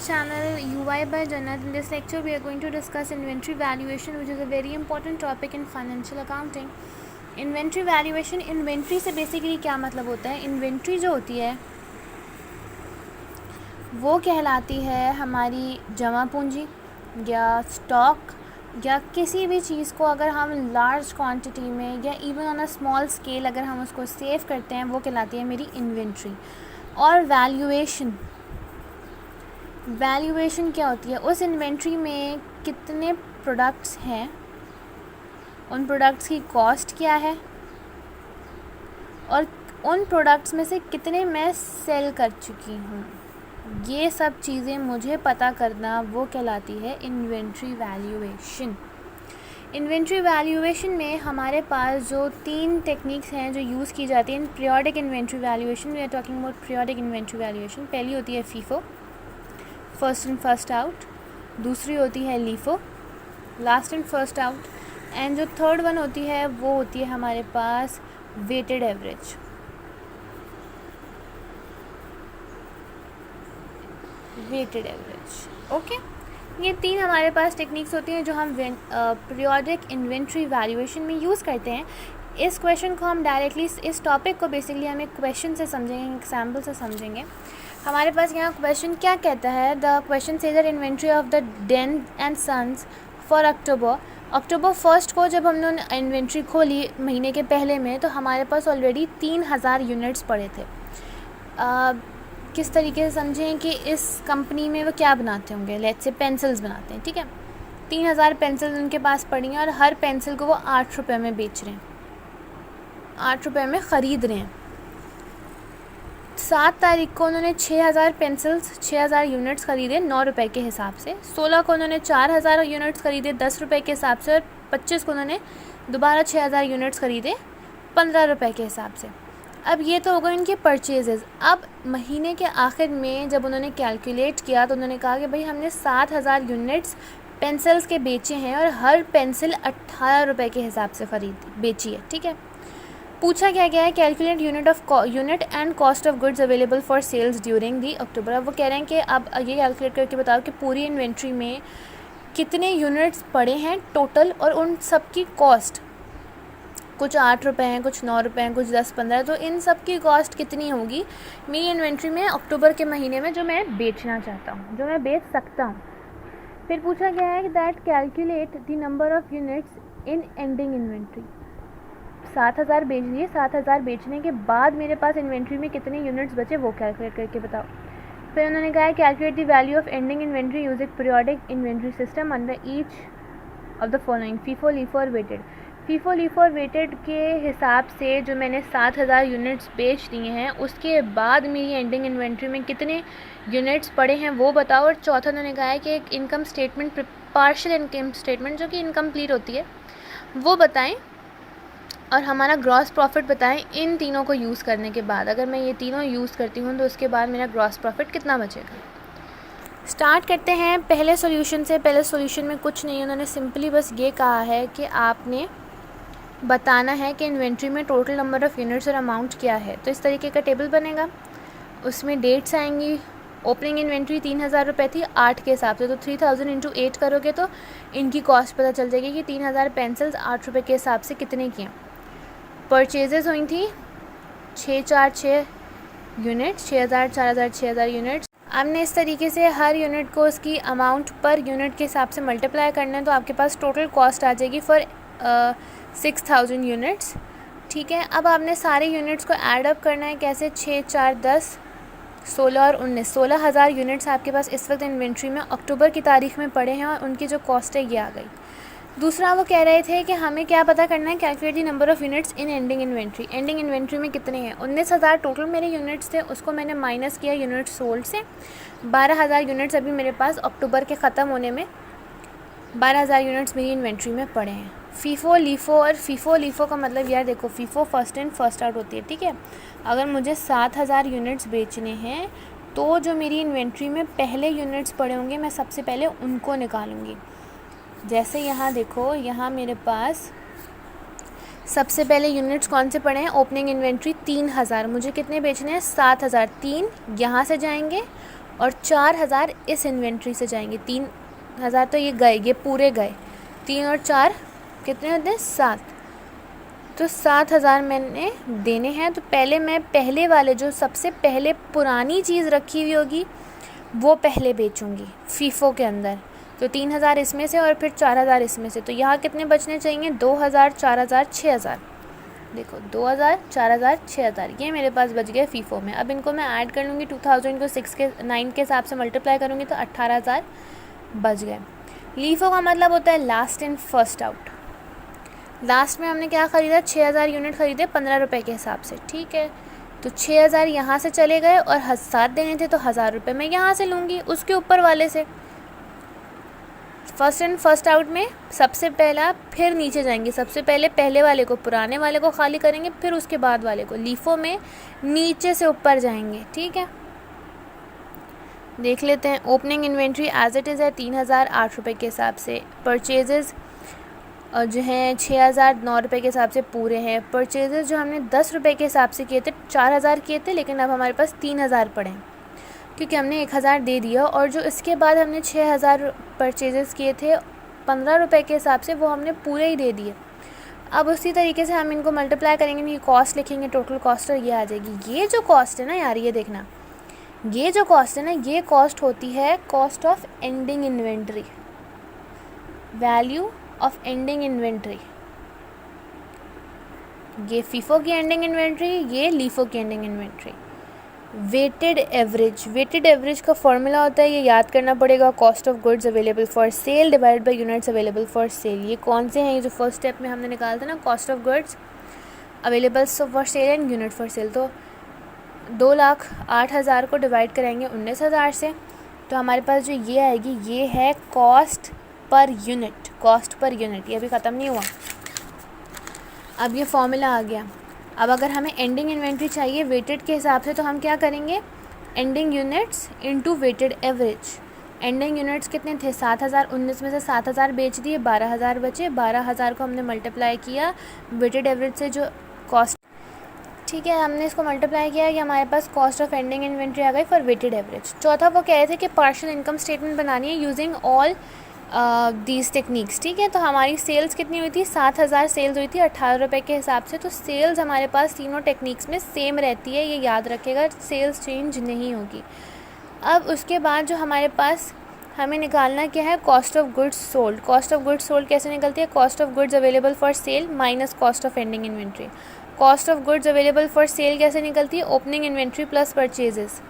channel UI by Jannat. In this lecture we are going to discuss inventory valuation, which is a very important topic in financial accounting. Inventory valuation, inventory से basically क्या मतलब होता है? Inventory जो होती है वो कहलाती है हमारी जमा पूंजी या स्टॉक या किसी भी चीज़ को अगर हम लार्ज क्वांटिटी में या even on a small scale अगर हम उसको सेव करते हैं, वो कहलाती है मेरी इन्वेंट्री. और वैल्यूएशन क्या होती है? उस इन्वेंट्री में कितने प्रोडक्ट्स हैं, उन प्रोडक्ट्स की कॉस्ट क्या है और उन प्रोडक्ट्स में से कितने मैं सेल कर चुकी हूँ, ये सब चीज़ें मुझे पता करना वो कहलाती है इन्वेंट्री वैल्यूएशन. इन्वेंट्री वैल्यूएशन में हमारे पास जो 3 टेक्निक्स हैं जो यूज़ की जाती हैं in periodic inventory valuation. We are talking about periodic inventory valuation. पहली होती है FIFO, first in first out. दूसरी होती है LIFO, last in first out. And जो थर्ड वन होती है वो होती है हमारे पास weighted average. Weighted average. Okay, ये 3 हमारे पास टेक्निक्स होती हैं जो हम पीरियोडिक इन्वेंट्री वैल्यूएशन में यूज़ करते हैं. इस क्वेश्चन को हम डायरेक्टली, इस टॉपिक को बेसिकली हम एक क्वेश्चन से समझेंगे, एग्जाम्पल से समझेंगे. हमारे पास यहाँ क्वेश्चन क्या कहता है? The question says that inventory of the Den and Sons for October 1 को जब हमने इन्वेंट्री खोली महीने के पहले में, तो हमारे पास ऑलरेडी 3000 यूनिट्स पड़े थे. किस तरीके से समझें कि इस कंपनी में वो क्या बनाते होंगे? लेट्स से पेंसिल्स बनाते हैं, ठीक है. 3000 पेंसिल्स उनके पास पड़ी हैं और हर पेंसिल को वो 8 रुपये में बेच रहे हैं, 8 रुपये में ख़रीद रहे हैं. 7 तारीख को उन्होंने 6000 पेंसिल्स, 6000 यूनिट्स ख़रीदे 9 रुपये के हिसाब से. 16 को उन्होंने 4000 यूनिट्स ख़रीदे 10 रुपये के हिसाब से. और 25 को उन्होंने दोबारा 6000 यूनिट्स ख़रीदे 15 रुपये के हिसाब से. अब ये तो होगा इनके परचेजेस. अब महीने के आखिर में जब उन्होंने कैलकुलेट किया तो उन्होंने कहा कि भाई हमने 7000 यूनिट्स पेंसिल्स के बेचे हैं और हर पेंसिल 18 रुपये के हिसाब से बेची है, ठीक है. पूछा क्या गया है? Calculate unit and cost of goods available for sales during the October. अब वो कह रहे हैं कि अब ये कैलकुलेट करके बताओ कि पूरी इन्वेंट्री में कितने यूनिट्स पड़े हैं टोटल और उन सब की कॉस्ट. कुछ 8 रुपये हैं, कुछ 9 रुपये हैं, कुछ 10-15. तो इन सब की कॉस्ट कितनी होगी मेरी इन्वेंट्री में अक्टूबर के महीने में जो मैं बेचना चाहता हूँ, जो मैं बेच सकता हूँ. फिर पूछा गया है कि that calculate the number of units in ending inventory. 7000 बेच दिए, 7000 बेचने के बाद मेरे पास इन्वेंट्री में कितने यूनिट्स बचे वो कैलकुलेट करके बताओ. फिर उन्होंने कहा है calculate the value of ending inventory using periodic inventory system under each of the following FIFO, LIFO और वेटेड. फीफो, लीफो और वेटेड के हिसाब से जो मैंने 7000 यूनिट्स बेच दिए हैं उसके बाद मेरी एंडिंग इन्वेंट्री में कितने यूनिट्स पड़े हैं वो बताओ. और चौथा उन्होंने कहा है कि एक income statement, partial income statement जो कि इनकम्प्लीट होती है वो बताएं और हमारा ग्रॉस प्रॉफिट बताएं. इन तीनों को यूज़ करने के बाद, अगर मैं ये तीनों यूज़ करती हूँ तो उसके बाद मेरा ग्रॉस प्रॉफिट कितना बचेगा. स्टार्ट करते हैं पहले सॉल्यूशन से. पहले सॉल्यूशन में कुछ नहीं, उन्होंने सिंपली बस ये कहा है कि आपने बताना है कि इन्वेंट्री में टोटल नंबर ऑफ़ यूनिट्स और अमाउंट क्या है. तो इस तरीके का टेबल बनेगा, उसमें डेट्स आएंगी. ओपनिंग इन्वेंट्री 3000 रुपये थी 8 के हिसाब से, तो 3000 इंटू 8 करोगे तो इनकी कॉस्ट पता चल जाएगी कि 3000 पेंसिल्स 8 रुपये के हिसाब से कितने की हैं. परचेजेस हुई थी 6 यूनिट्स, 6000 4000 6000 यूनिट्स. आपने इस तरीके से हर यूनिट को उसकी अमाउंट पर यूनिट के हिसाब से मल्टीप्लाई करना है, तो आपके पास टोटल कॉस्ट आ जाएगी फॉर 6000 यूनिट्स, ठीक है. अब आपने सारे यूनिट्स को ऐड अप करना है. कैसे? 6 4 10 16 और 19, 16000 यूनिट्स आपके पास इस वक्त इन्वेंट्री में अक्टूबर की तारीख में पड़े हैं और उनकी जो कॉस्ट है ये आ गई. दूसरा वो कह रहे थे कि हमें क्या पता करना है? Calculate the number of units in ending inventory. Ending inventory में कितने हैं? 19000 टोटल मेरे यूनिट्स थे, उसको मैंने माइनस किया यूनिट्स सोल्ड से. 12000 यूनिट्स अभी मेरे पास अक्टूबर के ख़त्म होने में 12000 यूनिट्स मेरी इन्वेंट्री में पड़े हैं. फीफो, लीफो और फीफो लीफो का मतलब यार देखो, FIFO first in first out होती है, ठीक है. अगर मुझे 7000 यूनिट्स बेचने हैं तो जो मेरी इन्वेंट्री में पहले यूनिट्स पड़े होंगे मैं सबसे पहले उनको निकालूंगी. जैसे यहाँ देखो, यहाँ मेरे पास सबसे पहले यूनिट्स कौन से पड़े हैं? ओपनिंग इन्वेंट्री 3000, मुझे कितने बेचने हैं? 7000. 3 यहाँ से जाएंगे और 4,000 इस इन्वेंट्री से जाएंगे। 3,000 तो ये गए, ये पूरे गए। 3 और 4 कितने होते हैं? 7। तो 7,000 मैंने देने हैं। तो पहले मैं पहले वाले जो सबसे पहले पुरानी चीज़ रखी हुई होगी वो पहले बेचूंगी फीफो के अंदर। तो 3,000 इसमें से और फिर 4,000 इसमें से। तो यहाँ कितने बचने चाहिए? 2,000, 4,000, 6,000। देखो 2,000, 4,000, 6,000 ये मेरे पास बच गए फीफो में। अब इनको मैं ऐड कर लूँगी 2,000 को 9 के हिसाब से मल्टीप्लाई करूँगी तो 18,000 बच गए। लीफो का मतलब होता है last in first out. Last में हमने क्या ख़रीदा? 6,000 यूनिट ख़रीदे 15 रुपये के हिसाब से, ठीक है। तो 6,000 यहाँ से चले गए और 7 देने थे तो 1,000 रुपये मैं यहाँ से लूँगी उसके ऊपर वाले से। फर्स्ट इन फर्स्ट आउट में सबसे पहला, फिर नीचे जाएंगे। सबसे पहले पहले वाले को, पुराने वाले को खाली करेंगे, फिर उसके बाद वाले को। लीफो में नीचे से ऊपर जाएंगे, ठीक है। देख लेते हैं। Opening inventory as it is है 3,008 रुपये के हिसाब से। परचेजेस जो हैं 6,009 रुपये के हिसाब से पूरे हैं। परचेजेस जो हमने 10 रुपये के हिसाब से किए थे, 4,000 किए थे, लेकिन अब हमारे पास 3,000 पड़े क्योंकि हमने 1,000 दे दिया। और जो इसके बाद हमने 6,000 परचेजेस किए थे 15 रुपये के हिसाब से, वो हमने पूरे ही दे दिए। अब उसी तरीके से हम इनको मल्टीप्लाई करेंगे, ये कॉस्ट लिखेंगे, टोटल कॉस्ट, और ये आ जाएगी। ये जो कॉस्ट है ना यार, ये देखना, ये जो कॉस्ट है ना, ये कॉस्ट होती है cost of ending inventory, value of ending inventory. ये फीफो की एंडिंग इन्वेंट्री, ये लीफो की ending inventory. Weighted average, weighted average का फॉर्मूला होता है, ये याद करना पड़ेगा, cost of goods available for sale divide by units available for sale. ये कौन से हैं? ये जो फर्स्ट स्टेप में हमने निकाला था ना, cost of goods available for cell and unit for sale. तो 2,08,000 को डिवाइड करेंगे 19,000 से, तो हमारे पास जो ये आएगी, ये है cost per unit. Cost per unit, ये अभी ख़त्म नहीं हुआ, अब ये फॉर्मूला आ गया। अब अगर हमें एंडिंग इन्वेंट्री चाहिए वेटेड के हिसाब से, तो हम क्या करेंगे? Ending units into weighted average. Ending units कितने थे? 7,000। 19 में से 7,000 बेच दिए, 12,000 बचे। 12,000 को हमने मल्टीप्लाई किया वेटेड एवरेज से, जो कॉस्ट, ठीक है, हमने इसको मल्टीप्लाई किया कि हमारे पास कॉस्ट ऑफ एंडिंग इन्वेंट्री आ गई फॉर वेटेड एवरेज। चौथा वो कह रहे थे कि पार्शियल इनकम स्टेटमेंट बनानी है यूजिंग ऑल दीज टेक्निक्स, ठीक है। तो हमारी सेल्स कितनी हुई थी? 7,000 सेल्स हुई थी 18 रुपये के हिसाब से। तो सेल्स हमारे पास तीनों टेक्निक्स में सेम रहती है, ये याद रखेगा, सेल्स चेंज नहीं होगी। अब उसके बाद जो हमारे पास हमें निकालना क्या है? Cost of goods sold. Cost of goods sold कैसे निकलती है? Cost of goods available for sale minus cost of ending inventory. Cost of goods available for sale कैसे निकलती है? Opening inventory plus purchases.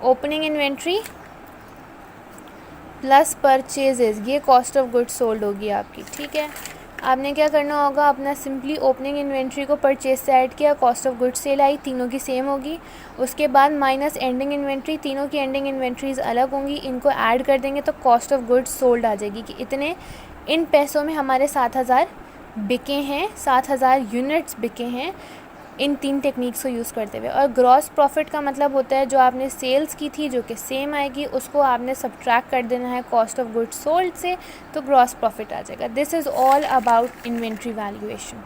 Opening inventory plus purchases, ये cost of goods sold होगी आपकी, ठीक है। आपने क्या करना होगा? अपना सिंपली ओपनिंग इन्वेंट्री को परचेज से ऐड किया, कॉस्ट ऑफ गुड्स सेल आई, तीनों की सेम होगी। उसके बाद माइनस एंडिंग इन्वेंट्री, तीनों की एंडिंग इन्वेंट्रीज अलग होंगी, इनको ऐड कर देंगे तो कॉस्ट ऑफ गुड्स सोल्ड आ जाएगी कि इतने, इन पैसों में हमारे 7,000 बिके हैं, 7,000 यूनिट्स बिके हैं इन 3 टेक्निक्स को यूज़ करते हुए। और ग्रॉस प्रॉफिट का मतलब होता है जो आपने सेल्स की थी जो कि सेम आएगी, उसको आपने सब्ट्रैक्ट कर देना है कॉस्ट ऑफ गुड्स सोल्ड से, तो ग्रॉस प्रॉफिट आ जाएगा। This is all about inventory valuation.